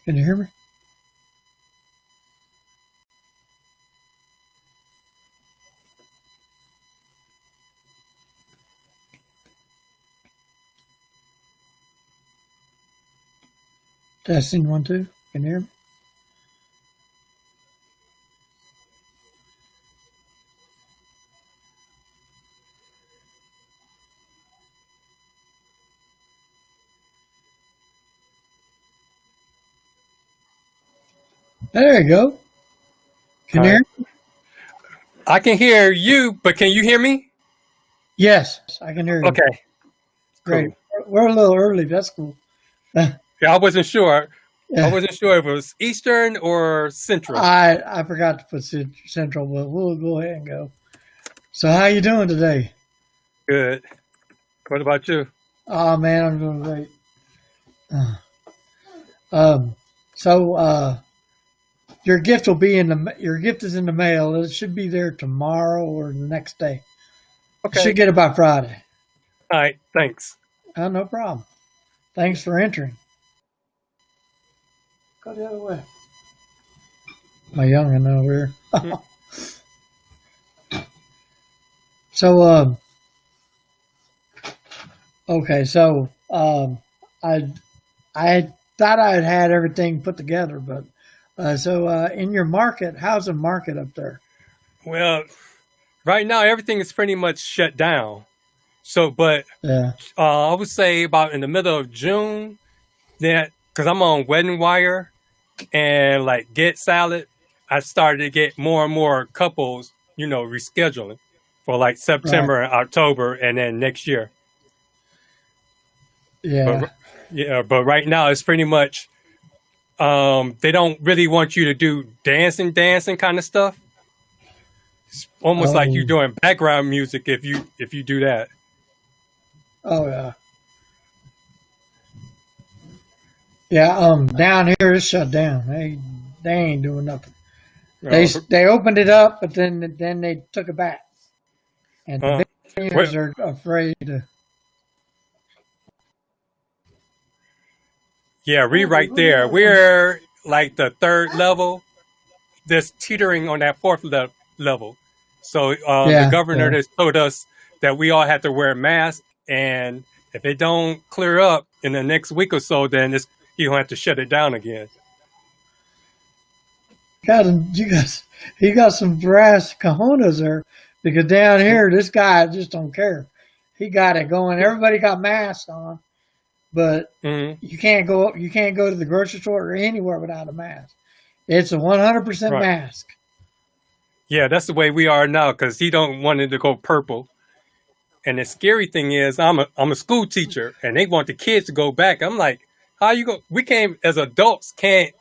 Can you hear me? Testing 1, 2. Can you hear me? There you go. Can All you hear right. me? I can hear you, but can you hear me? Yes, I can hear you. Okay, Great. cool. We're a little early. That's cool. Yeah, I wasn't sure. I Yeah, wasn't sure if it was Eastern or Central. I forgot to put Central, but we'll go ahead and go. So how you doing today? Good. What about you? Oh man, I'm doing great. Uh, Um, so your gift will be in your gift is in the mail. It should be there tomorrow or the next day. You should Okay. get it by Friday. All right. Thanks. Oh, no problem. Thanks for entering. Go the other way. My youngin' over Mm. here. So okay, so I I thought I had everything put together, but in your market, how's the market up there? Well, right now everything is pretty much shut down. So, but Yeah. I would say about in the middle of June, that because I'm on Wedding Wire and like Get Salad, I started to get more and more couples, rescheduling for like Right. September and October, and then next year. But Yeah. yeah, but right now it's pretty much they don't really want you to do dancing kind of stuff. It's almost like you Oh. doing background music if you do that. Oh yeah. Yeah. Down here it's shut down. They ain't doing nothing. They Uh, they opened it up, but then they took it back, and the uh, big well, venues are afraid to. yeah, we right there. We're like the third level, just teetering on that level. So the Yeah. governor Yeah. has told us that we all have to wear masks, and if it don't clear up in the next week or so, then you gonna have to shut it down again. Got him. He got some brass cojones there because down here this guy just don't care. He got it going. Everybody got masks on, but Hmm. you can't go. You can't go to the grocery store or anywhere without a mask. It's a 100% Right. mask. Yeah, that's the way we are now because he don't want it to go purple. And the scary thing is, I'm a school teacher, and they want the kids to go back. I'm like, how you go? We can't as adults can't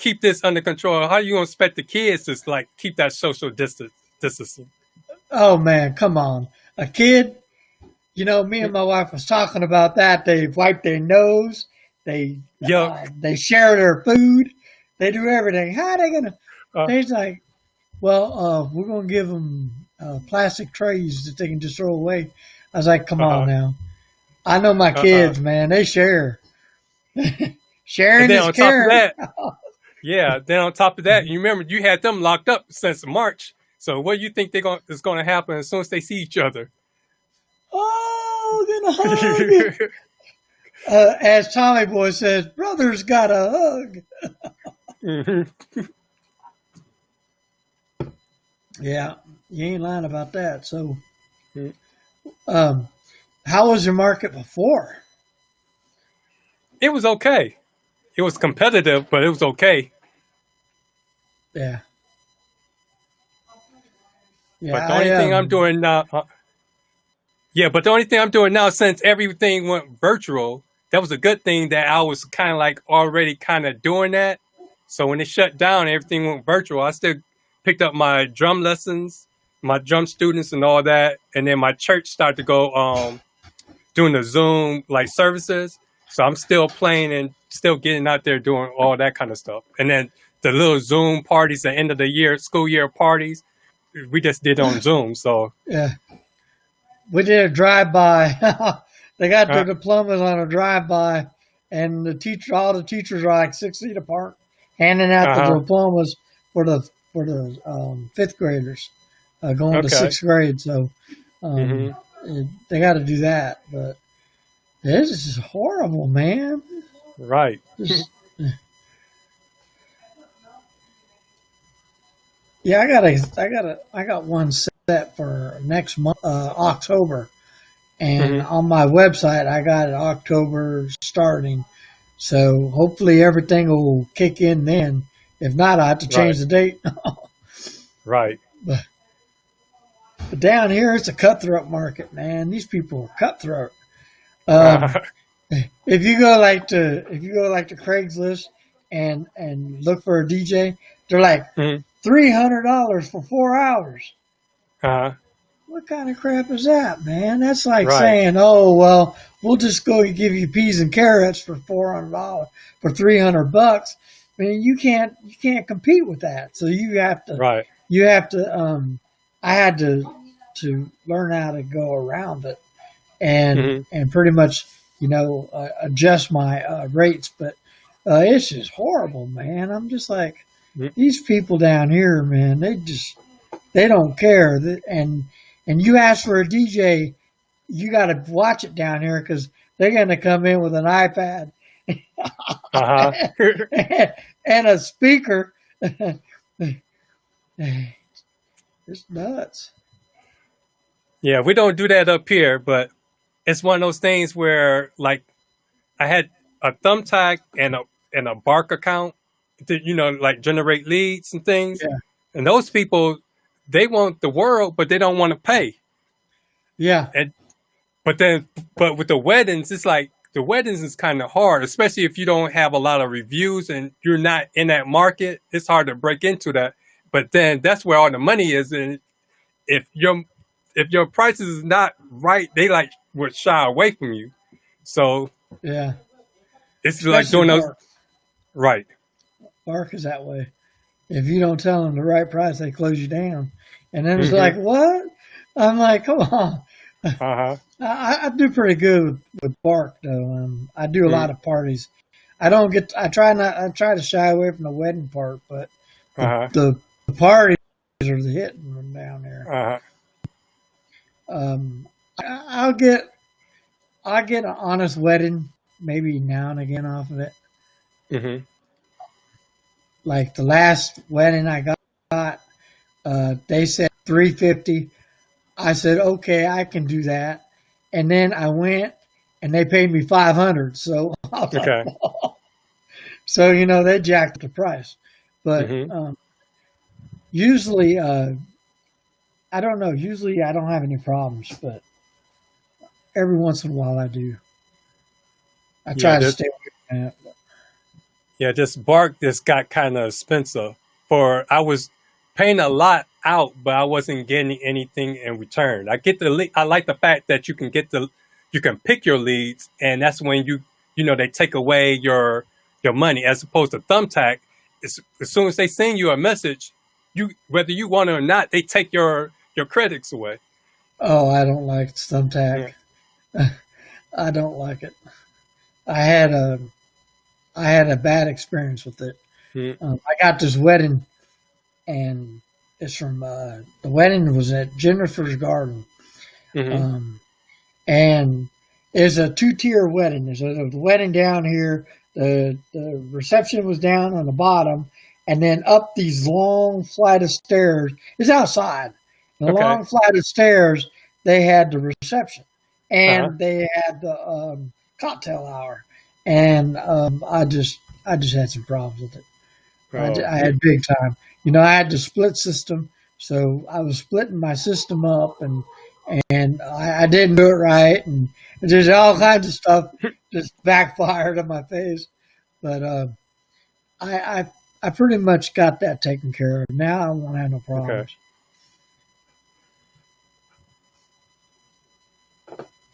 keep this under control. How you gonna expect the kids to like keep that social distancing? Oh man, come on, a kid. You know, me and my wife was talking about that. They wipe their nose. They Yeah, they share their food. They do everything. How are they gonna? uh, They're like, well, we're gonna give them plastic trays that they can just throw away. I was like, come on uh, now. I know my uh. kids, man. They share. And Sharing then is on top of caring. that, yeah, then on top of that, you remember you had them locked up since March. So what do you think is going to happen as soon as they see each other? Oh, gonna hug. As Tommy Boy says, brothers got a hug. Hmm. Yeah, you ain't lying about that. So, um, how was your market before? It was okay. It was competitive, but it was okay. Yeah, yeah. But the only thing I'm doing now, yeah, but the only thing I'm doing now, since everything went virtual, that was a good thing that I was kind of like already kind of doing that. So when it shut down, everything went virtual. I still picked up my drum lessons, my drum students, and all that, and then my church started to go doing the Zoom like services. So I'm still playing and still getting out there doing all that kind of stuff. And then the little Zoom parties, the end of the year, school year parties, we just did on Zoom. So Yeah, we did a drive by. They got their uh, diplomas on a drive by and all the teachers are like 6 feet apart, handing out the Uh-huh. diplomas for the fifth graders going to Okay. sixth grade. So Hmm. they got to do that. But this is horrible, man. Right. Just, yeah, I got one set for next month, October, and Hmm. on my website I got it October starting. So hopefully everything will kick in then. If not, I have to Right. change the date. Right. but, but down here, it's a cutthroat market, man. These people are cutthroat. Um, Uh-huh. if you go like to Craigslist and look for a DJ, they're like Hmm. $300 for 4 hours. Uh-huh. What kind of crap is that, man? That's like Right. saying, "Oh well, we'll just go and give you peas and carrots for $400 for $300." I mean, you can't compete with that. So Right. you have to. I had to learn how to go around it Hmm. and pretty much adjust my rates. But it's just horrible, man. I'm just like these people down here, man. They don't care. And you ask for a DJ, you got to watch it down here because they're going to come in with an iPad Uh-huh. and a speaker. It's nuts. Yeah, we don't do that up here, but it's one of those things where, like, I had a thumbtack and a Bark account to, like generate leads and things. Yeah, And those people, they want the world, but they don't want to pay. yeah, And but then, but with the weddings, it's like the weddings is kind of hard, especially if you don't have a lot of reviews and you're not in that market. It's hard to break into that. But then that's where all the money is, and if your prices is not right, they like would shy away from you. So yeah. it's like Especially doing those Bark. right. Bark is that way. If you don't tell them the right price, they close you down. And then it's Hmm. like, what? I'm like, come on. Uh-huh. I do pretty good with Bark though. I do a Mm. lot of parties. I don't get. I try not. I try to shy away from the wedding part, but Uh-huh. the parties are the hitting one down there. Uh-huh. Um, I'll get an honest wedding maybe now and again off of it. Hmm. Like the last wedding I got, they said 350. I said okay, I can do that. And then I went and they paid me 500. So I was like, Okay. whoa. So they jacked up the price. But Hmm. usually, I don't know. Usually I don't have any problems, but every once in a while I do. I Yeah, try to this stay away from that. yeah, this bark just got kind of expensive. For I was paying a lot out, but I wasn't getting anything in return. I get the lead. I like the fact that you can pick your leads, and that's when they take away your money, as opposed to thumbtack. As soon as they send you a message, you whether you want it or not, they take your credits away. Oh, I don't like thumbtack. Yeah. I don't like it. I had a I had a bad experience with it. I got this wedding, and it's from the wedding was at Jennifer's Garden, Mm-hmm. um, and it's a two-tier wedding. There's a wedding down here. The reception was down on the bottom, and then up these long flight of stairs. It's outside. The Okay. long flight of stairs. They had the reception, Uh-huh. and they had the cocktail hour, and I just had some problems with it. Oh. I had big time. I had the split system, so I was splitting my system up, and I didn't do it right, and just all kinds of stuff just backfired on my face. But I, I I pretty much got that taken care of. Now I won't have no Okay. problems.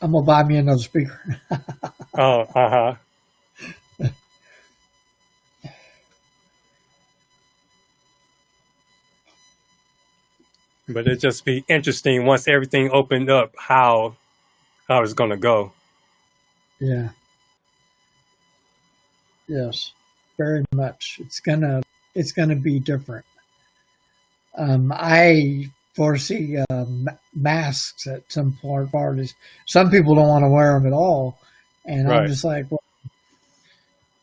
I'm gonna buy me another speaker. Oh. Uh-huh. But it just be interesting once everything opened up how it's gonna go. Yeah. Yes, very much. It's gonna be different. I foresee masks at some parties. Some people don't want to wear them at all, and I'm Right. just like, well,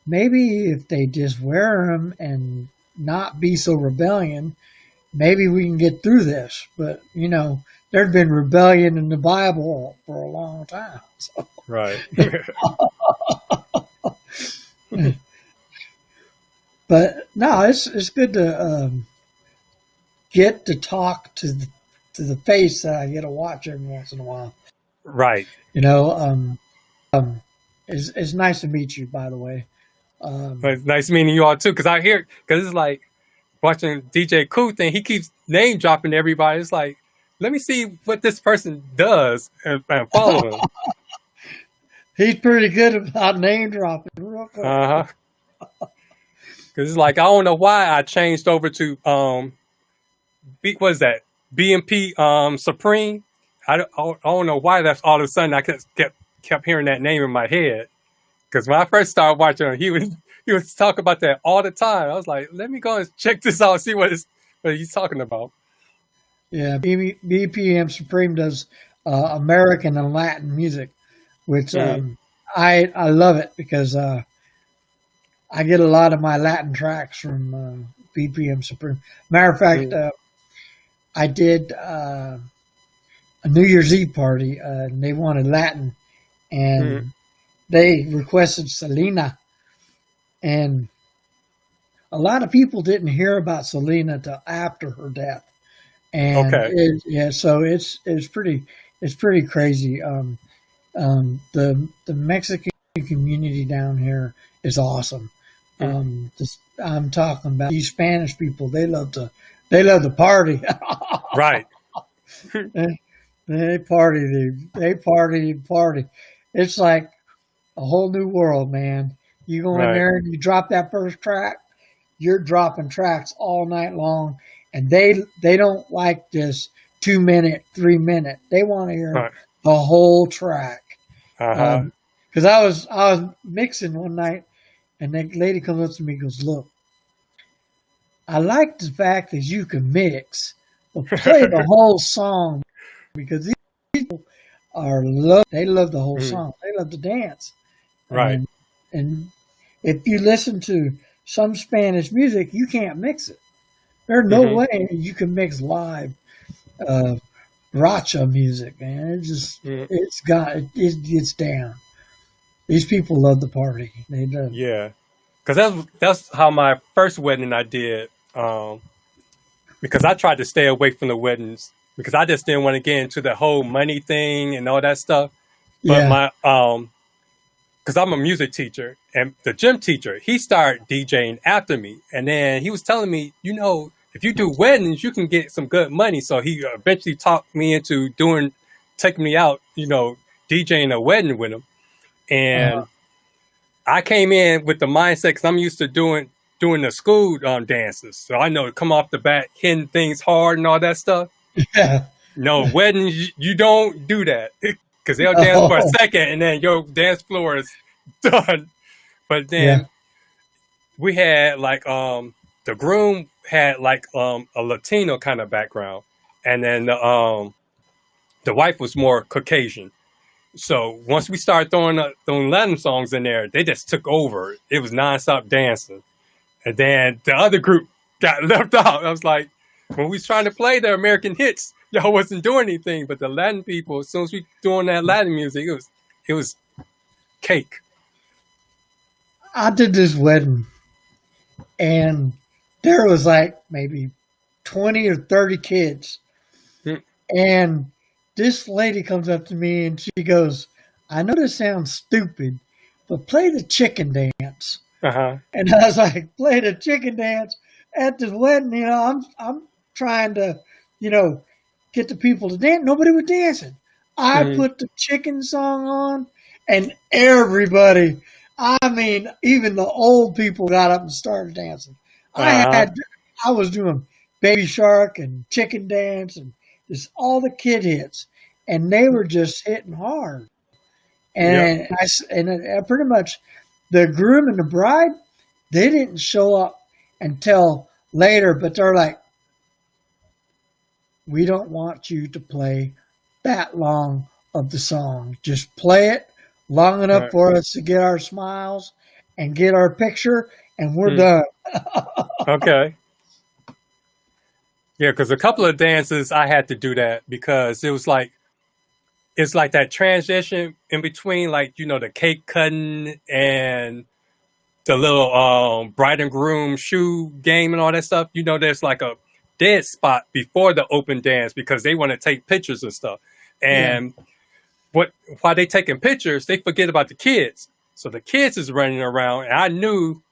maybe if they just wear them and not be so rebellion, maybe we can get through this. But there's been rebellion in the Bible for a long time. So. Right. But no, it's good to get to talk to the face that I get to watch every once in a while. Right. You know, it's nice to meet you, by the way. But it's nice meeting you all too, because because it's like watching DJ Cool thing. He keeps name dropping everybody. It's like, let me see what this person does and follow him. He's pretty good about name dropping. Real quick. Uh huh. Because it's like I don't know why I changed over to what is that? BMP Supreme. I don't know why that's all of a sudden I kept hearing that name in my head. Because when I first started watching him, he was talking about that all the time. I was like, let me go and check this out and see what he's talking about. Yeah, BPM Supreme does American and Latin music, which I love it because I get a lot of my Latin tracks from BPM Supreme. Matter of fact, I did a New Year's Eve party, and they wanted Latin, and they requested Selena, and a lot of people didn't hear about Selena till after her death, and so it's pretty crazy. The Mexican community down here is awesome. I'm talking about these Spanish people. They love to party. Right. They party. It's like a whole new world, man. You go in there and you drop that first track, you're dropping tracks all night long, and they don't like this 2 minute, 3 minute. They want to hear the whole track. Because I was mixing one night, and the lady comes up to me and goes, "Look, I like the fact that you can mix, but play the whole song because these people they love the whole song. They love to dance." Right. And if you listen to some Spanish music, you can't mix it. There's no way you can mix live racha music, man. It gets down. These people love the party. They do. Yeah, because that's how my first wedding I did. Because I tried to stay away from the weddings because I just didn't want to get into the whole money thing and all that stuff. But my because I'm a music teacher, and the gym teacher, he started DJing after me, and then he was telling me, if you do weddings, you can get some good money. So he eventually talked me into taking me out, DJing a wedding with him. And I came in with the mindset because I'm used to doing the school dances, so I know to come off the bat hitting things hard and all that stuff. Yeah. No, weddings you don't do that because they'll dance for a second and then your dance floor is done. But then we had the groom had a Latino kind of background, and then the wife was more Caucasian. So once we started throwing Latin songs in there, they just took over. It was nonstop dancing. And then the other group got left out. I was like, when we was trying to play the American hits, y'all wasn't doing anything. But the Latin people, as soon as we doing that Latin music, it was cake. I did this wedding, and there was maybe 20 or 30 kids. And this lady comes up to me and she goes, "I know this sounds stupid, but play the chicken dance." And I was like, "Play the chicken dance at this wedding?" I'm trying to, get the people to dance. Nobody was dancing. I put the chicken song on, and everybody, even the old people got up and started dancing. I was doing Baby Shark and Chicken Dance and just all the kid hits, and they were just hitting hard. And I pretty much the groom and the bride, they didn't show up until later, but they're like, we don't want you to play that long of the song. Just play it long enough Right. for us to get our smiles and get our picture, and we're Mm. done. Okay. Yeah, because a couple of dances I had to do that because it's like that transition in between, like, the cake cutting and the little bride and groom shoe game and all that stuff. There's like a dead spot before the open dance because they want to take pictures and stuff. Yeah. And while they taking pictures, they forget about the kids. So the kids is running around, and I knew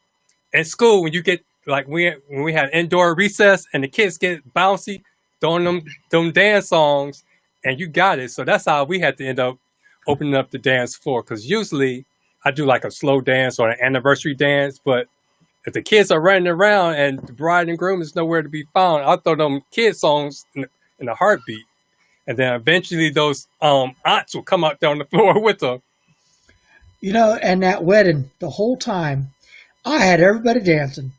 in school when you get like when we had indoor recess and the kids get bouncy, throwing them dance songs, and you got it. So that's how we had to end up opening up the dance floor because usually I do like a slow dance or an anniversary dance, but if the kids are running around and the bride and groom is nowhere to be found, I'll throw them kid songs in a heartbeat. And then eventually those aunts will come out there on the floor with them. And that wedding, the whole time, I had everybody dancing.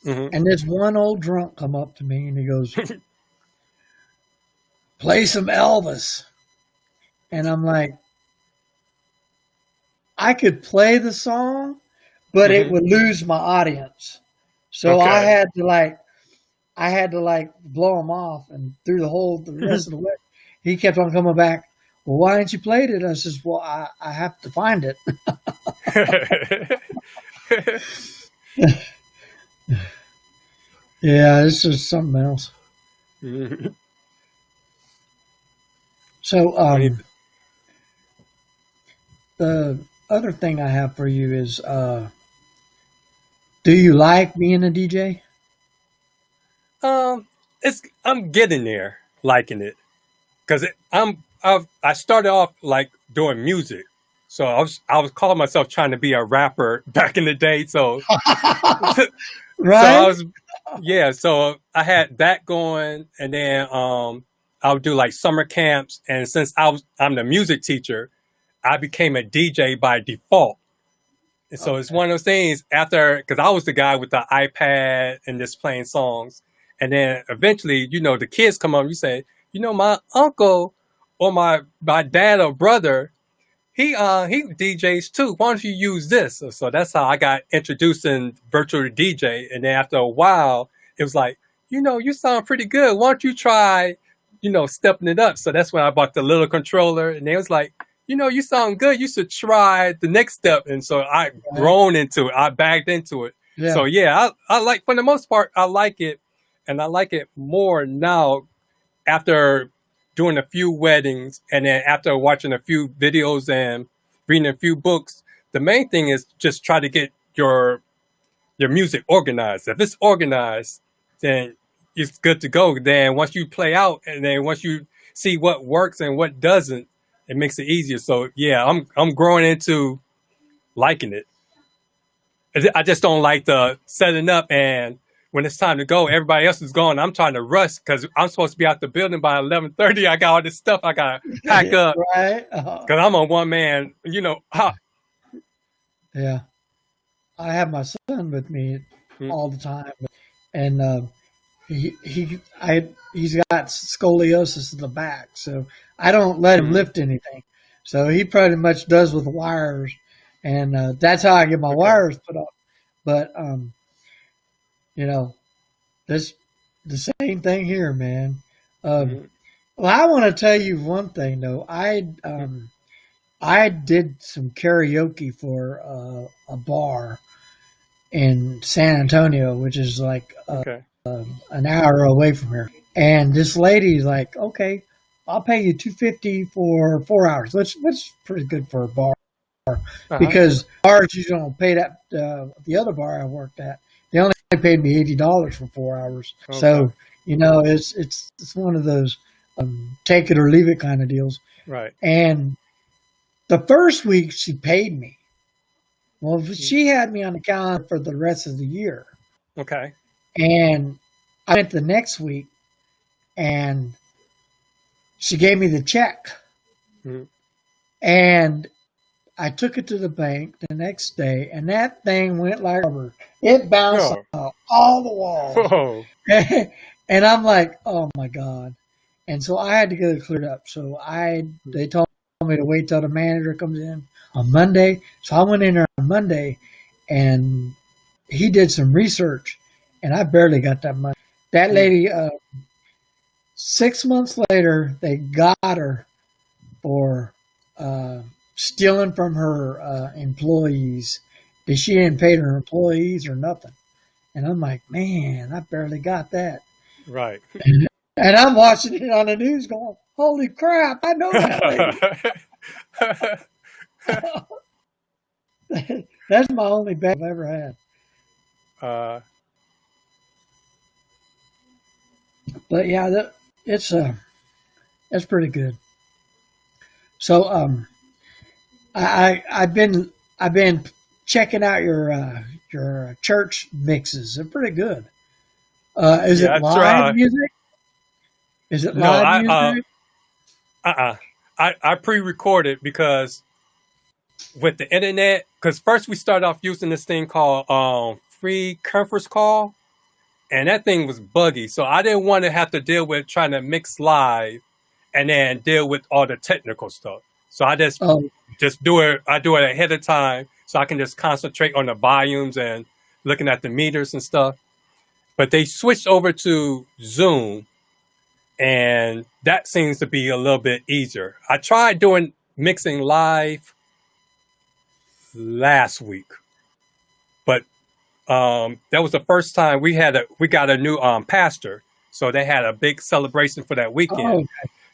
Mm-hmm. And this one old drunk come up to me and he goes, play some Elvis. And I'm like, I could play the song, but it would lose my audience. So Okay. I had to blow him off, and through the rest of the wedding, he kept on coming back. Well, why didn't you play it? I says, well, I have to find it. Yeah, this is something else. Mhm. So What do you the other thing I have for you is, do you like being a DJ? I'm getting there, liking it, because I started off like doing music, so I was calling myself trying to be a rapper back in the day. So so I Right? was so I had that going, and then I would do like summer camps, and since I'm the music teacher, I became a DJ by default. And so it's Okay. one of those things after, because I was the guy with the iPad and just playing songs. And then eventually, the kids come up and you say, my uncle or my dad or brother, he DJs too. Why don't you use this? So that's how I got introduced in virtual DJ. And then after a while, it was like, you sound pretty good. Why don't you try, stepping it up? So that's when I bought the little controller, and they was like, you sound good. You should try the next step. And so I Right. grown into it. I bagged into it. Yeah. So yeah, I like, for the most part, I like it. And I like it more now after doing a few weddings and then after watching a few videos and reading a few books. The main thing is just try to get your music organized. If it's organized, then it's good to go. Then once you play out and then once you see what works and what doesn't, it makes it easier. So yeah, I'm growing into liking it. I just don't like the setting up, and when it's time to go, everybody else is gone. I'm trying to rush because I'm supposed to be out the building by 11:30. I got all this stuff I gotta pack up Right? because I'm a one man. Yeah. I have my son with me all the time, and he's got scoliosis in the back, so I don't let him lift anything. So he pretty much does with wires, and that's how I get my Okay. wires put up. But this the same thing here, man. Mhm. Well, I want to tell you one thing though. I did some karaoke for a bar in San Antonio, which is like Okay. an hour away from here. And this lady's like, "Okay, I'll pay you $250 for 4 hours," which is pretty good for a bar Uh-huh. because bars you don't pay that. The other bar I worked at, they only paid me $80 for 4 hours. Okay. So it's one of those take it or leave it kind of deals. Right. And the first week she paid me. Well, she had me on the calendar for the rest of the year. Okay. And I went the next week and she gave me the check. Mhm. And I took it to the bank the next day, and that thing went like rubber. It bounced No. off all the walls. Oh. And I'm like, oh my God. And so I had to get it cleared up. They told me to wait till the manager comes in on Monday. So I went in there on Monday and he did some research and I barely got that money. That lady, 6 months later, they got her for stealing from her employees. She didn't pay her employees or nothing. And I'm like, man, I barely got that. Right. And I'm watching it on the news going, holy crap, I know that lady. That's my only bad I've ever had. But yeah, it's pretty good. So I've been checking out your church mixes. They're pretty good. Is Yeah, I it live tried. music? Is it No, live music? I pre-recorded because with the internet, because first we started off using this thing called free conference call, and that thing was buggy. So I didn't want to have to deal with trying to mix live and then deal with all the technical stuff. So I just Oh, do it. I do it ahead of time so I can just concentrate on the volumes and looking at the meters and stuff. But they switched over to Zoom, and that seems to be a little bit easier. I tried doing mixing live last week, but that was the first time we got a new pastor, so they had a big celebration for that weekend. oh,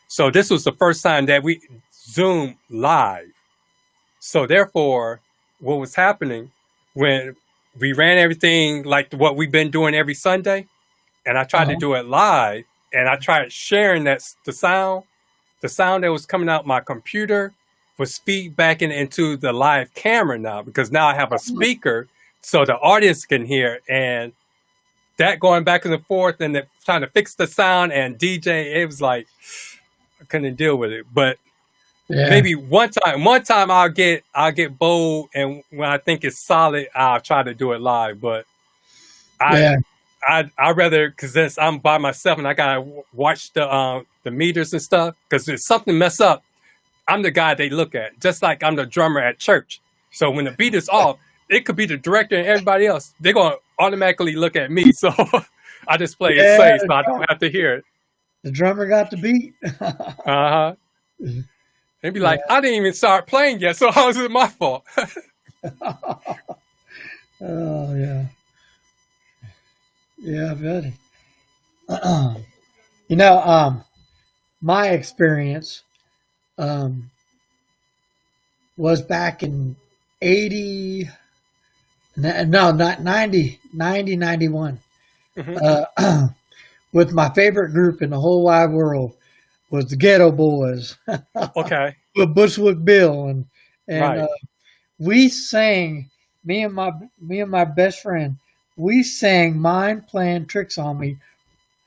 So this was the first time that we Zoom live. So therefore, what was happening when we ran everything like what we've been doing every Sunday, and I tried to do it live, and I tried sharing the sound that was coming out my computer was feedbacking into the live camera now, because now I have a speaker so the audience can hear, and that going back and forth and trying to fix the sound and DJ, it was like I couldn't deal with it. But yeah, maybe one time I'll get bold, and when I think it's solid, I'll try to do it live. But yeah, I rather, because since I'm by myself and I gotta watch the meters and stuff, because if something mess up, I'm the guy they look at, just like I'm the drummer at church. So when the beat is off, it could be the director and everybody else. They're gonna automatically look at me. So I just play it safe, so I don't have to hear it. the drummer got the beat. Uh huh. They'd be like, I didn't even start playing yet, so how is it my fault? Oh yeah, yeah, buddy. My experience was back in 80, no, not 90, 91. Mhm. With my favorite group in the whole wide world was the Ghetto Boys Okay. with Bushwick Bill, and Right. we sang. Me and my best friend, we sang "Mind Playing Tricks on Me"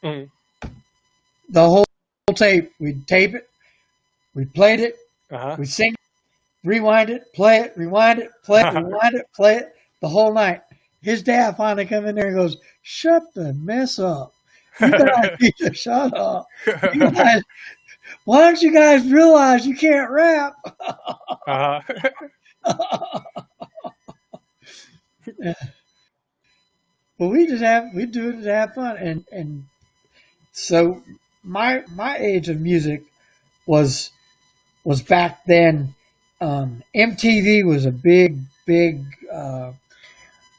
Mhm. the whole tape. We'd tape it, we played it, Uh we sing, rewind it, play it, rewind it, play it, huh. rewind it, play it the whole night. His dad finally come in there and goes, "Shut the mess up! You guys need to shut up! You guys, why don't you guys realize you can't rap?" Uh-huh. But we do it to have fun, and so my age of music was back then. MTV was a big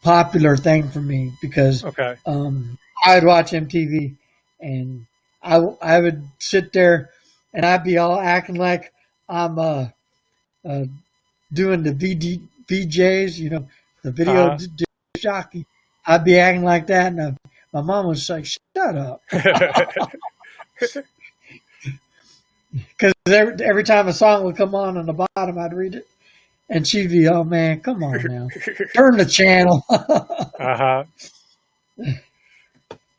popular thing for me because Okay. I would watch MTV and I would sit there and I'd be all acting like I'm uh, doing the VJs, the video Uh-huh. jockey. I'd be acting like that, and my mom was like, "Shut up," because every time a song would come on the bottom, I'd read it, and she'd be, "Oh man, come on now, turn the channel." Uh-huh.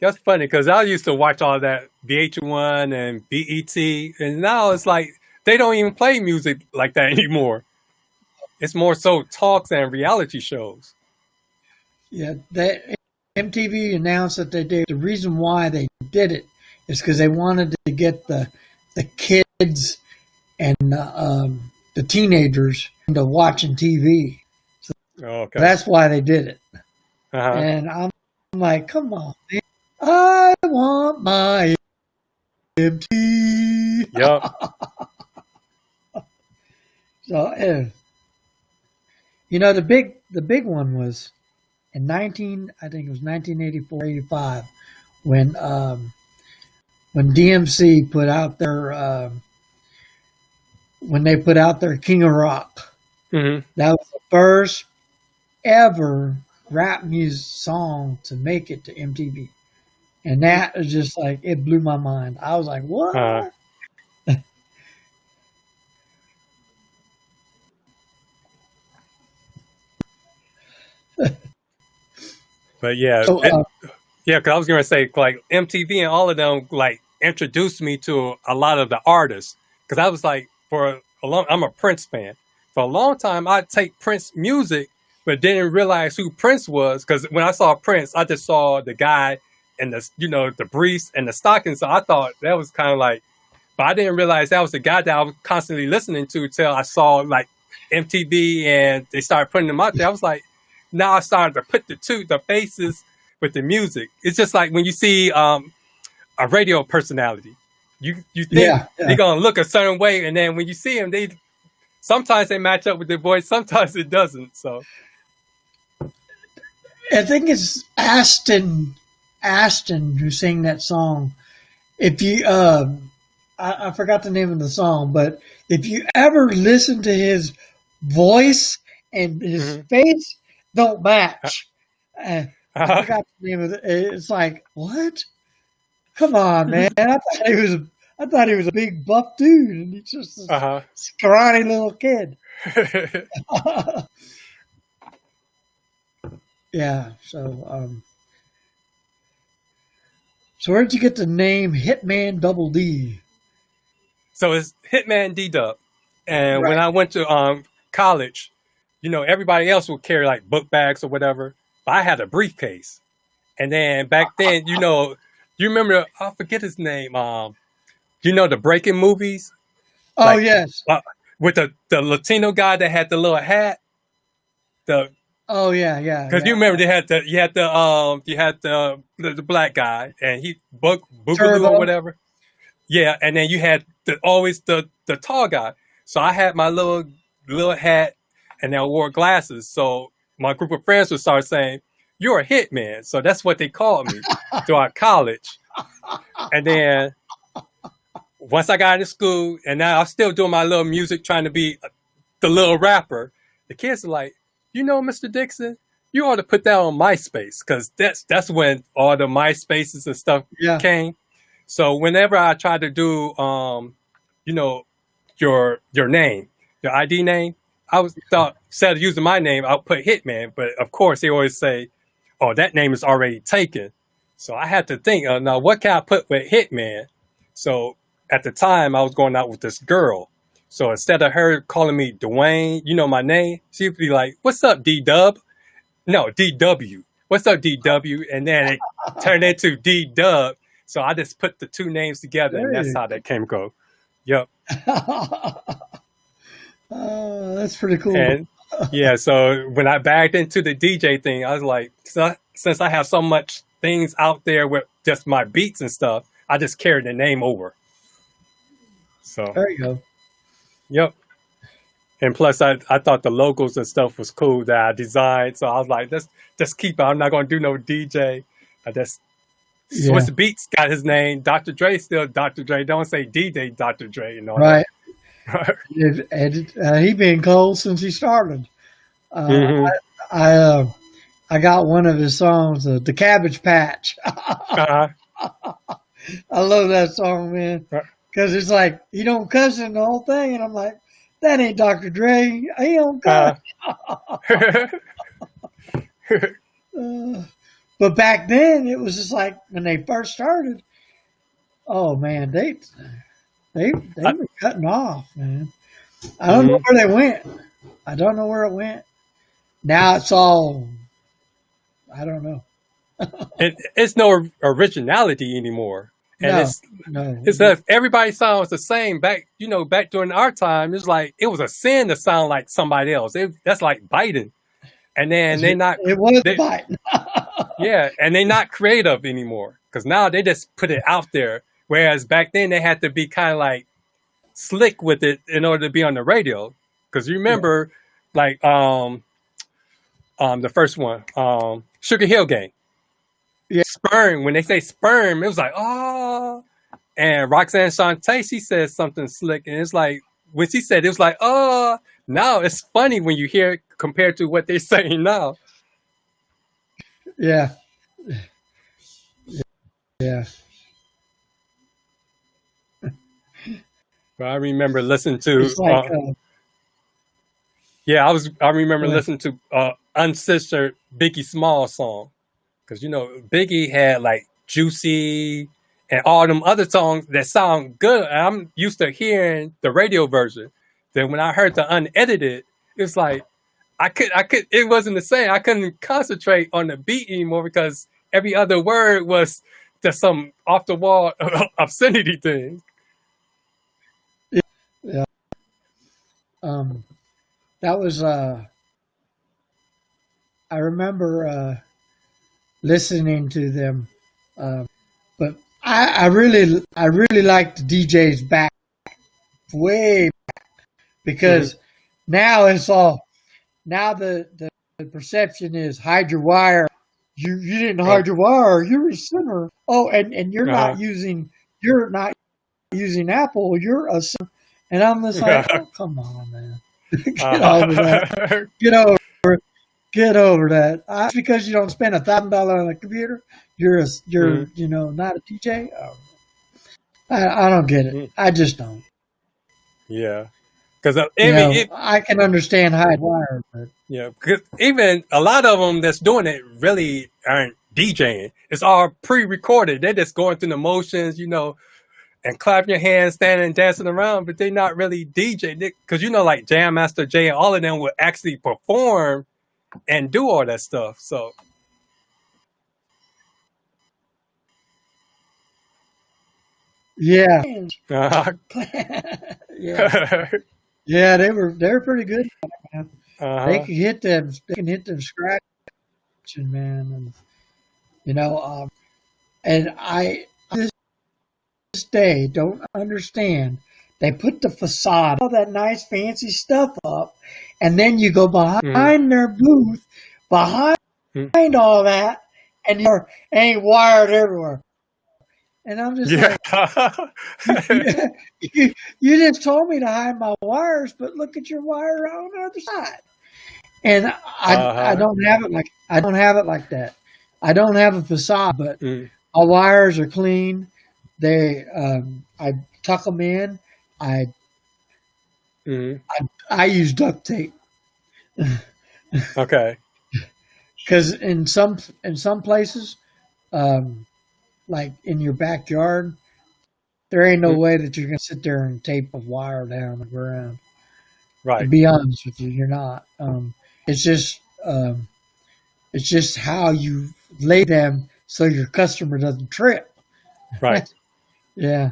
That's funny because I used to watch all that VH1 and BET, and now it's like they don't even play music like that anymore. It's more so talks and reality shows. Yeah, that MTV announced that they did. The reason why they did it is because they wanted to get the kids and the teenagers into watching TV. So Okay. that's why they did it. Uh-huh. And I'm like, come on, man. I want my MTV. Yep. So, you know, the big one was in I think it was 1984, 85, when DMC put out their when they put out their King of Rock. Mm-hmm. That was the first ever rap music song to make it to MTV, and that was just like it blew my mind. I was like, what? But yeah, So, yeah, because I was gonna say like MTV and all of them like introduced me to a lot of the artists. Because I was like I'm a Prince fan. For a long time, I'd take Prince music, but didn't realize who Prince was. Because when I saw Prince, I just saw the guy and the briefs and the stockings. So I thought that was kind of like, but I didn't realize that was the guy that I was constantly listening to till I saw like MTV and they started putting them out there. I was like, now I started to put the faces with the music. It's just like when you see a radio personality, you think they're gonna look a certain way, and then when you see them, sometimes they match up with their voice, sometimes it doesn't. So I think it's Aston who sang that song. If you, I forgot the name of the song, but if you ever listen to his voice and his face don't match, I forgot the name of it. It's like, what? Come on, man! I thought he was a big buff dude, and he's just a scrawny little kid. Yeah. So where'd you get the name Hitman Double D? So it's Hitman D-Dub. And when I went to college, everybody else would carry like book bags or whatever, but I had a briefcase. And then back then, you remember, I forget his name, the Breaking movies? Oh, like, yes. With the Latino guy that had the little hat. Oh yeah. Because you remember you had the black guy and he Boogaloo or whatever. Yeah, and then you had always the tall guy. So I had my little hat and I wore glasses. So my group of friends would start saying, "You're a hitman." So that's what they called me throughout college. And then once I got into school, and now I'm still doing my little music, trying to be the little rapper, the kids are like, Mr. Dixon, you ought to put that on MySpace, because that's when all the MySpaces and stuff came. So whenever I try to do, your name, your ID name, instead of using my name, I'll put Hitman. But of course, they always say, "Oh, that name is already taken." So I had to think, now what can I put with Hitman? So at the time, I was going out with this girl. So instead of her calling me Dwayne, my name, she'd be like, "What's up, D-Dub?" No, D-W. "What's up, D-W?" And then it turned into D-Dub. So I just put the two names together, and that's how that came go. Yep. That's pretty cool. And yeah, so when I backed into the DJ thing, I was like, since I have so much things out there with just my beats and stuff, I just carried the name over. So there you go. Yep. And plus, I thought the logos and stuff was cool that I designed. So I was like, let's just keep it. I'm not going to do no DJ. I just Swiss Beats got his name. Dr. Dre still Dr. Dre. Don't say DJ Dr. Dre. Right. He been cold since he started. I got one of his songs, the Cabbage Patch. I love that song, man. Because it's like, he don't cuss in the whole thing. And I'm like, that ain't Dr. Dre. He don't cuss. But back then, it was just like, when they first started, oh, man, they were cutting off, man. I don't know where they went. I don't know where it went. Now it's all, I don't know. It's no originality anymore, and No, no. it's that everybody sounds the same. Back during our time, it's like it was a sin to sound like somebody else. That's like biting, and then It was they, biting. yeah, and they're not creative anymore because now they just put it out there. Whereas back then they had to be kind of like slick with it in order to be on the radio. Because you remember, like the first one, Sugar Hill Gang. Yeah. Sperm. When they say sperm, it was like, oh. And Roxanne Shante, she said something slick, and it's like when she said it was like, oh. Now it's funny when you hear it compared to what they're saying now. Yeah. Yeah. But I remember listening to. It's like, I remember listening to Uncensored Biggie Smalls song. Because, Biggie had like Juicy and all them other songs that sound good. And I'm used to hearing the radio version. Then when I heard the unedited, it's like, it wasn't the same. I couldn't concentrate on the beat anymore because every other word was just some off the wall obscenity thing. Yeah. That was, I remember, listening to them, but I really like the DJs back, way back, because now it's all, now the perception is hide your wire. You didn't hide your wire. You're a sinner. Oh, and you're not using Apple. You're a sinner. And I'm just like, oh, come on, man. Get over that. Get over that. Just because you don't spend $1,000 on a computer, you're not a DJ. Oh, I don't get it. I just don't. Yeah, because I can understand hide wire, but because even a lot of them that's doing it really aren't DJing. It's all pre-recorded. They're just going through the motions, and clapping your hands, standing and dancing around, but they're not really DJing. Because like Jam Master Jay and all of them would actually perform and do all that stuff. So yeah. Yeah, they were pretty good. They can hit them scratching, man, and I this day don't understand. They put the facade, all that nice fancy stuff up, and then you go behind their booth, behind all that, and you're ain't wired everywhere. And I'm just like, you just told me to hide my wires, but look at your wire on the other side. And I don't have it like that. I don't have a facade, but my wires are clean. They I tuck them in. I use duct tape. Okay. Because in some places, like in your backyard, there ain't no way that you're gonna sit there and tape a wire down the ground. Right. To be honest with you, you're not. It's just how you lay them so your customer doesn't trip. Right. Yeah.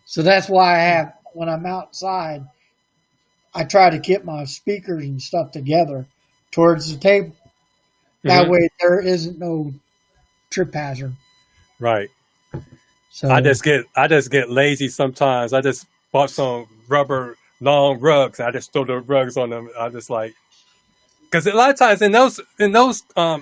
So that's why when I'm outside, I try to get my speakers and stuff together towards the table. That way there isn't no trip hazard. Right. So I just get lazy sometimes. I just bought some rubber long rugs. I just throw the rugs on them. I just like, because a lot of times in those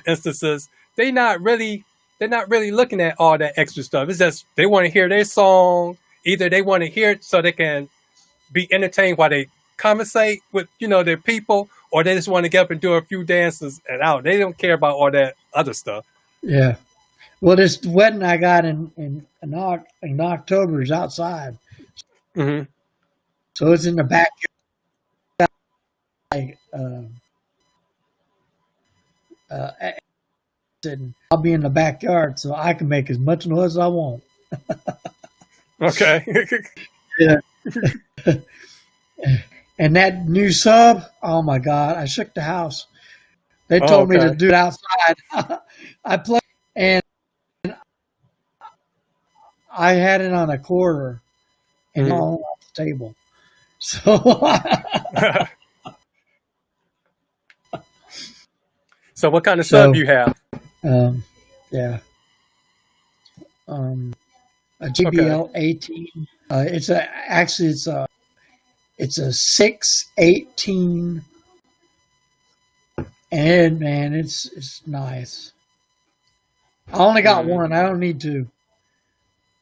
instances, they're not really looking at all that extra stuff. It's just they want to hear their song. Either they want to hear it so they can be entertained while they conversate with their people, or they just want to get up and do a few dances and out. They don't care about all that other stuff. Yeah. Well, this wedding I got in October is outside. Mm-hmm. So it's in the backyard. I'll be in the backyard, so I can make as much noise as I want. Okay. Yeah. And that new sub, oh my God, I shook the house. They Oh, told me to okay. do it outside. I played and I had it on a quarter and Mhm. all off the table. So, So what kind of sub so you have? um, yeah, um, a Okay. GBL 18. It's a 618, and man, it's nice. I only got Mm. one. I don't need two.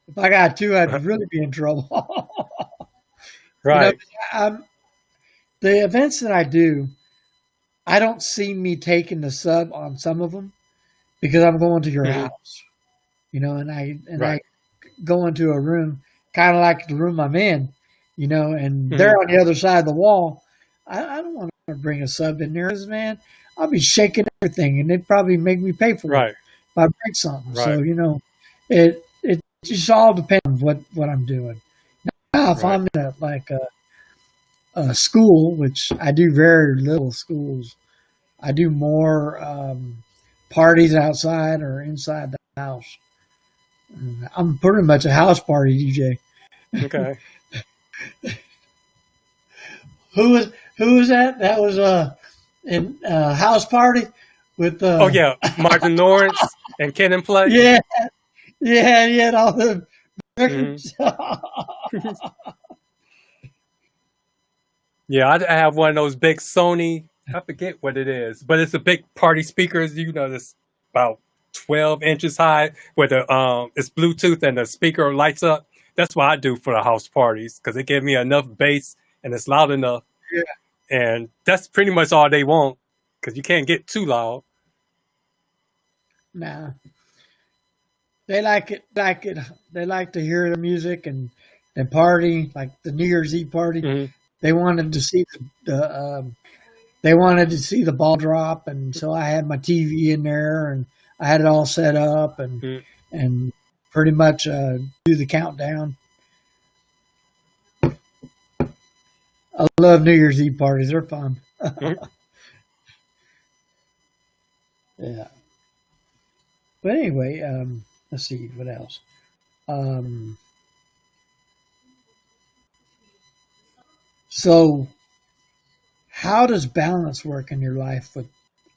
If I got two, I'd really be in trouble. you know, Right. I'm, the events that I do, I don't see me taking the sub on some of them because I'm going to your Hmm. house, and I Right. go into a room, kind of like the room I'm in, and they're Hmm. on the other side of the wall. I don't want to bring a sub in there, 'cause, man. I'll be shaking everything, and they'd probably make me pay for it Right. if I break something. Right. So it just all depends on what I'm doing. Now, if Right. I'm in a school, which I do very little schools, I do more parties outside or inside the house. I'm pretty much a house party DJ. Okay. Who was that? That was in house party with Oh yeah, Martin Lawrence and Ken and Play. yeah, yeah, he had all the Hmm. records. Yeah, I have one of those big Sony. I forget what it is, but it's a big party speakers. That's about 12 inches high, where the it's Bluetooth and the speaker lights up. That's what I do for the house parties because it gives me enough bass and it's loud enough, Yeah, and that's pretty much all they want because you can't get too loud. nah, they like it. Like it. They like to hear the music and party, like the New Year's Eve party. Hmm. They wanted to see they wanted to see the ball drop, and so I had my TV in there, and I had it all set up, and pretty much do the countdown. I love New Year's Eve parties; they're fun. Hmm. Yeah. But anyway, let's see what else. Um, so, how does balance work in your life?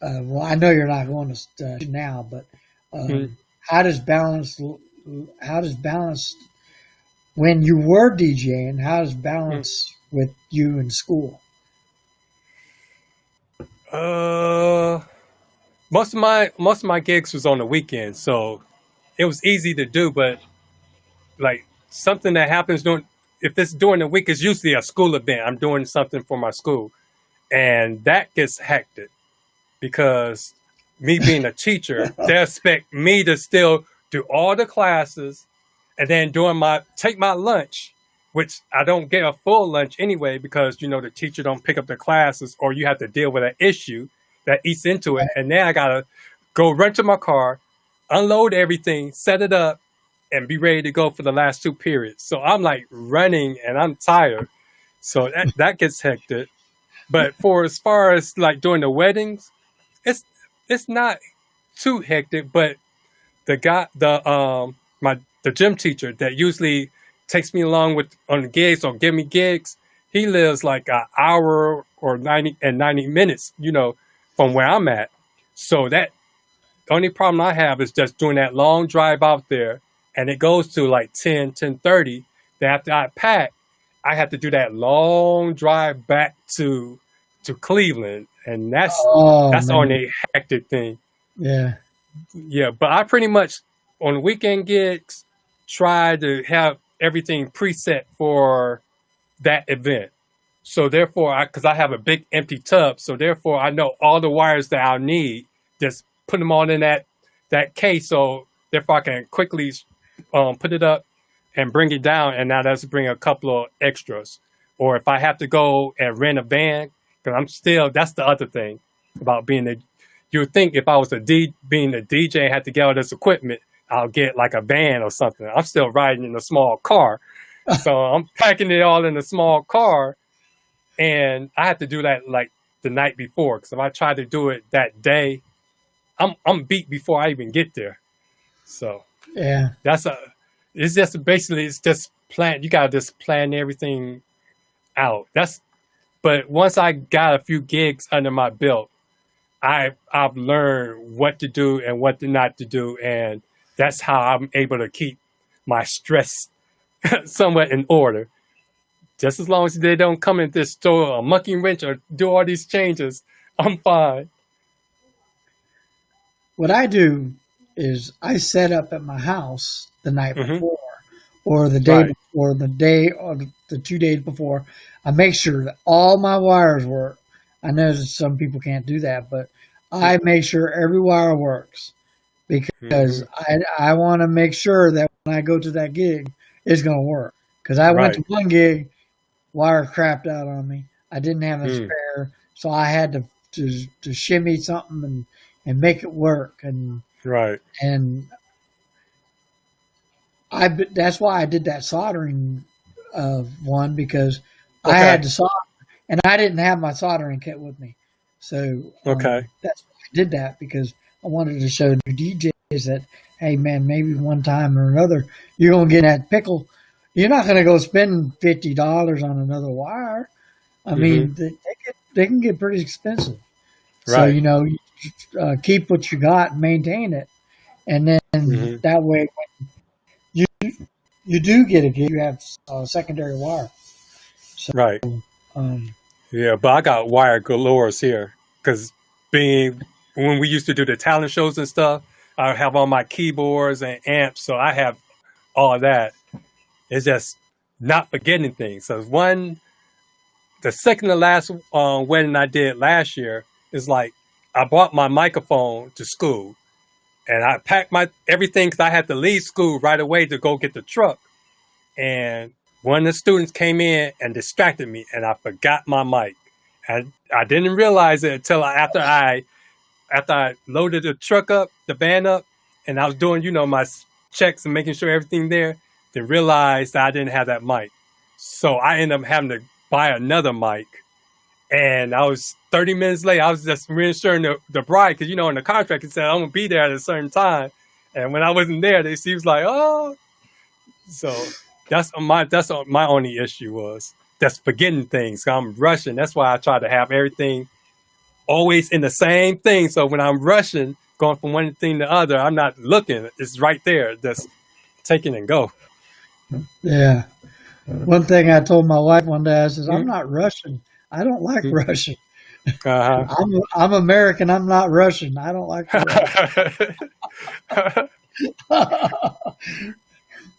Well, I know you're not going to now, but Hmm. how does balance? How does balance when you were DJing? How does balance with you in school? Uh, most of my gigs was on the weekends, so it was easy to do. But like something that happens during if it's during the week, it's usually a school event. I'm doing something for my school, and that gets hectic because me being a teacher, they expect me to still do all the classes and then during my take my lunch, which I don't get a full lunch anyway because the teacher don't pick up the classes or you have to deal with an issue that eats into it, and then I gotta go run to my car, unload everything, set it up, and be ready to go for the last two periods. So I'm like running and I'm tired. So that gets hectic. But for as far as like doing the weddings, it's it's not too hectic, but the guy the gym teacher that usually takes me along with on the gigs or give me gigs, he lives like an hour or 90 minutes, from where I'm at. So that the only problem I have is just doing that long drive out there and it goes to like 10:30. Then after I pack, I have to do that long drive back to Cleveland. And Oh that's the man, only hectic thing. yeah. Yeah, but I pretty much on weekend gigs try to have everything preset for that event. So therefore, because I have a big empty tub, so therefore I know all the wires that I'll need. Just put them all in that case, so therefore I can quickly put it up and bring it down, and now that's bring a couple of extras. Or if I have to go and rent a van, because that's the other thing about being a. You would think if I was being a DJ and had to get all this equipment, I'll get like a van or something. I'm still riding in a small car, so I'm packing it all in a small car and I had to do that like the night before, because if I try to do it that day, I'm beat before I even get there. So Yeah. that's a it's just basically it's just plan. You gotta just plan everything out. But once I got a few gigs under my belt, I've learned what to do and what to not to do, and that's how I'm able to keep my stress somewhat in order. Just as long as they don't come in this store a monkey wrench or do all these changes, I'm fine. What I do is I set up at my house the night Hmm. before, or the day Right. before, the day or the 2 days before. I make sure that all my wires work. I know that some people can't do that, but I make sure every wire works because Hmm. I want to make sure that when I go to that gig, it's going to work. Because I went Right. to one gig, wire crapped out on me. I didn't have a Mm. spare, so I had to shimmy something and make it work. Right. And that's why I did that soldering one because I Okay. had to solder and I didn't have my soldering kit with me. So Okay. that's why I did that because I wanted to show new DJs that, hey man, maybe one time or another you're gonna get that pickle. You're not gonna go spend $50 on another wire. I Hmm. mean, they can get pretty expensive. So Right. keep what you got and maintain it, and then Hmm. that way you you do get a gig, you have a secondary wire. So Right. um, Yeah, but I got wire galores here because being when we used to do the talent shows and stuff, I have all my keyboards and amps, so I have all that. It's just not forgetting things. So the second to last wedding I did last year is like I brought my microphone to school and I packed my everything because I had to leave school right away to go get the truck. And one of the students came in and distracted me, and I forgot my mic. And I didn't realize it until after I loaded the truck up, the van up, and I was doing my checks and making sure everything there. Then realized that I didn't have that mic, so I ended up having to buy another mic. And I was 30 minutes late. I was just reassuring the bride because in the contract it said I'm gonna be there at a certain time. And when I wasn't there, she was like, "Oh." So that's my only issue was that's forgetting things. I'm rushing. That's why I try to have everything always in the same thing. So when I'm rushing, going from one thing to the other, I'm not looking. It's right there. Just take it and go. yeah. One thing I told my wife one day, I says, I'm Mm-hmm. not Russian. I don't like Russian. Uh I'm American. I'm not Russian. I don't like the huh. Russian.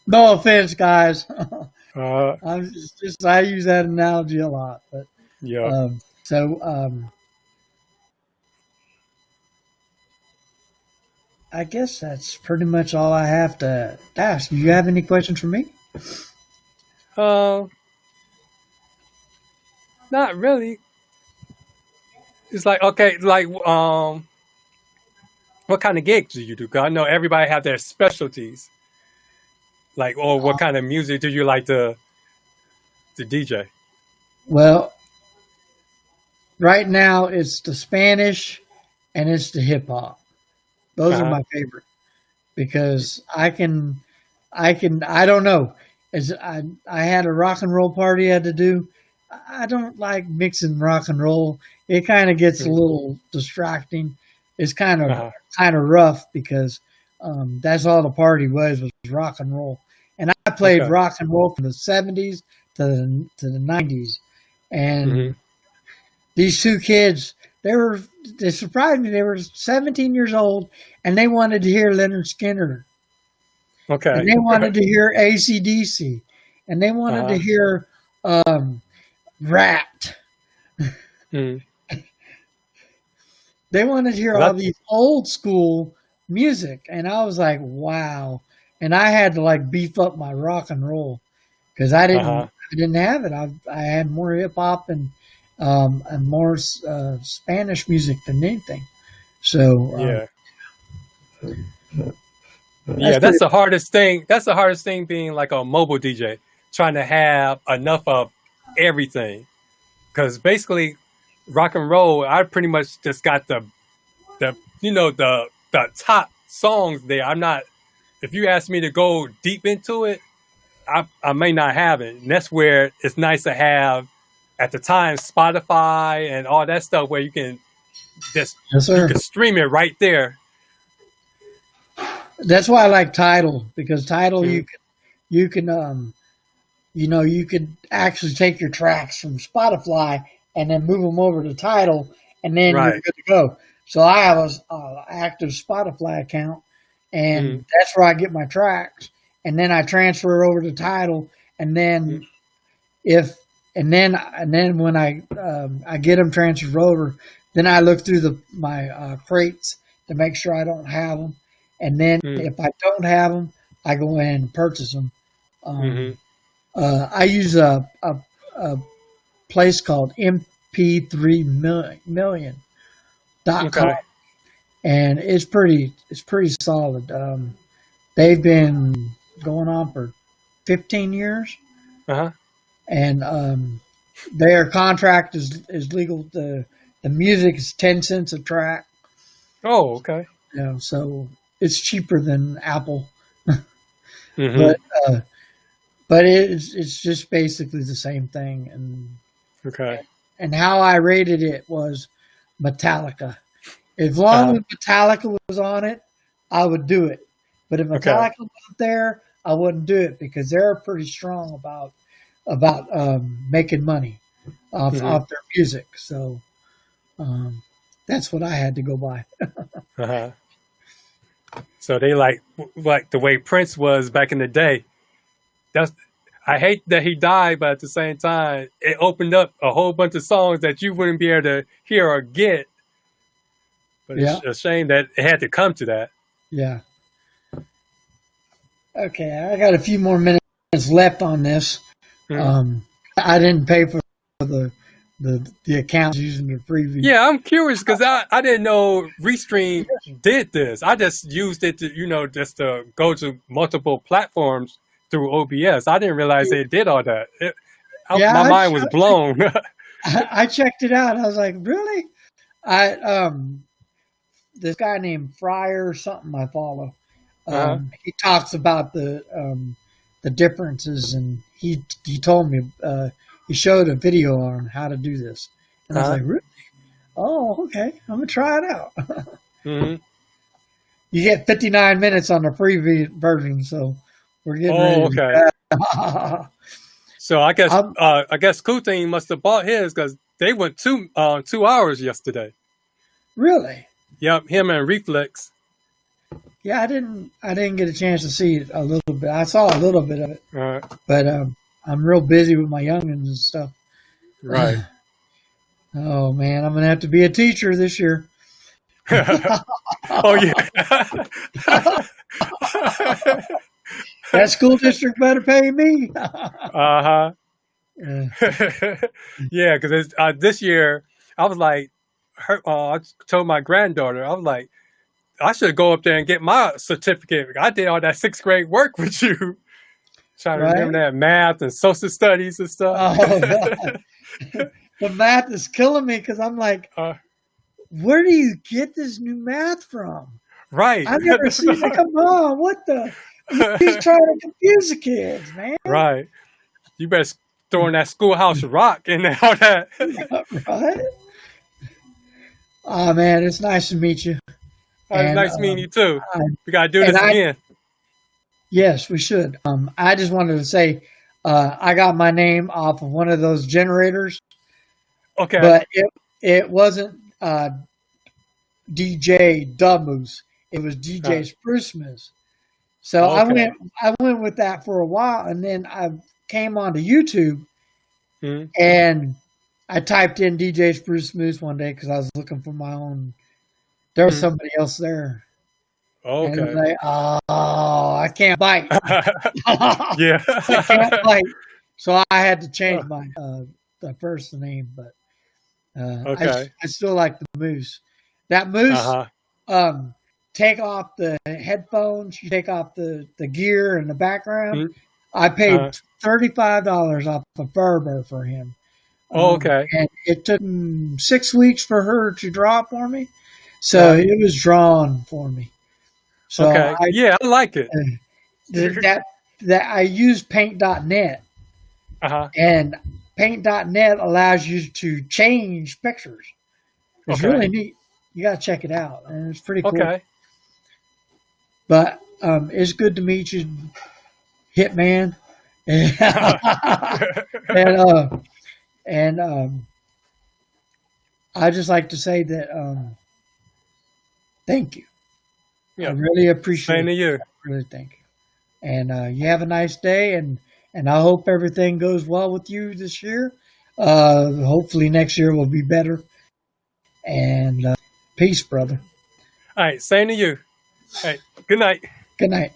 No offense, guys. uh, I use that analogy a lot, but yeah. so I guess that's pretty much all I have to ask. You have any questions for me? Uh, not really. It's like okay, like what kind of gigs do you do? 'Cause I know everybody have their specialties. Like, or what kind of music do you like to DJ? Well, right now it's the Spanish and it's the hip hop. Uh Those are huh. my favorite because I don't know. As I had a rock and roll party I had to do. I don't like mixing rock and roll. It kind of gets a little distracting. It's Uh huh. kind of rough because that's all the party was rock and roll. And I played Okay. rock and roll from the '70s to the '90s. Hmm. And these two kids, they surprised me. They were 17 years old and they wanted to hear Leonard Skinner and Okay. they wanted to hear AC/DC and they wanted to Uh huh. hear Rat. Mm. They wanted to hear all That. these old school music, and I was like, wow. And I had to like beef up my rock and roll because Uh huh. I didn't have it. I had more hip hop and more Spanish music than anything. So Yeah. that's Yeah. pretty. That's the hardest thing. That's the hardest thing being like a mobile DJ, trying to have enough of everything. because basically rock and roll, I pretty much just got the the top songs there. I'm not. If you ask me to go deep into it, I may not have it. And that's where it's nice to have at the time Spotify and all that stuff where you can just Yes, you sir. can stream it right there. That's why I like Tidal, because Tidal Mhm. you can you could actually take your tracks from Spotify and then move them over to Tidal, and then you're Right. good to go. So I have a active Spotify account, Mm-hmm. and that's where I get my tracks, and then I transfer it over to Tidal, and then if and then when I get them transferred over, then I look through my crates to make sure I don't have them, and then Mm-hmm. if I don't have them, I go in and purchase them. Um, Mm-hmm. I use a place called MP3million.com, Okay. and it's pretty solid. They've been going on for 15 years, Uh-huh. and their contract is legal. The music is 10 cents a track, Oh, okay. so it's cheaper than Apple, Mm-hmm. but uh, but it's just basically the same thing. Okay. And how I rated it was Metallica. As long Uh-huh. as Metallica was on it, I would do it. But if Okay. Metallica wasn't there, I wouldn't do it, because they're pretty strong about making money Mm-hmm. off their music. So um, that's what I had to go by. Uh-huh. So they like the way Prince was back in the day. That's I hate that he died, but at the same time, it opened up a whole bunch of songs that you wouldn't be able to hear or get. But Yeah, it's a shame that it had to come to that. yeah. Okay, I got a few more minutes left on this. Mhm. Um, I didn't pay for the account using the freebie. Yeah, I'm curious because I didn't know Restream did this. I just used it to, just to go to multiple platforms through OBS. I didn't realize they did all that. Yeah, My mind was blown. I checked it out. I was like, really? I This guy named Fryer or something I follow. Uh-huh. He talks about the differences, and he told me he showed a video on how to do this, and I was Uh-huh. like, really? Oh, okay. I'm gonna try it out. Hmm. You get 59 minutes on the free version, so we're getting Oh, ready to okay. do that. So I guess Um, Cool Thing must have bought his because they went 2 hours yesterday. really? Yep, him and Reflex. Yeah, I didn't get a chance to see it a little bit. I saw a little bit of it, Uh, but I'm real busy with my youngins and stuff. right. Oh man, I'm gonna have to be a teacher this year. Oh yeah. That school district better pay me. Uh-huh. Uh, Yeah, because this year I was like, I told my granddaughter, I was like, I should go up there and get my certificate. I did all that sixth grade work with you, trying to right? remember that math and social studies and stuff. Oh god, the math is killing me, because I'm like, Uh, where do you get this new math from? right, I've never seen it. Come on, what the? He's trying to confuse the kids, man. right. You better throw in that schoolhouse rock and all that. Right? Oh man, it's nice to meet you. It's And nice meeting you too. I, We gotta do and this I again. yes, we should. I just wanted to say, I got my name off of one of those generators, Okay. but it wasn't DJ Dubmoose. It was DJ Uh, Spruce Moose. So okay. I went with that for a while, and then I came onto YouTube, Mhm. and I typed in DJ Spruce Moose one day because I was looking for my own. There was Mhm. somebody else there, and it was Okay. like, oh, I can't bite. Yeah. I can't bite. So I had to change my the first name, but Okay. I still like the moose. That moose, Uh-huh. take off the headphones, you take off the gear in the background. Mhm. I paid Uh, $35 off of Ferber for him. Oh, okay. And it took 6 weeks for her to draw it for me. So Right. it was drawn for me. So Okay. Yeah, I like it. that I use paint.net, Uh-huh. and paint.net allows you to change pictures. It's Okay. really neat. You got to check it out, and it's pretty cool. Okay. But it's good to meet you, Hitman. And I just like to say that thank you. I Yeah. really appreciate Same to it. you. Really thank you. And you have a nice day, and I hope everything goes well with you this year. Hopefully next year will be better. And peace, brother. All right. Same to you. All right. Good night. Good night.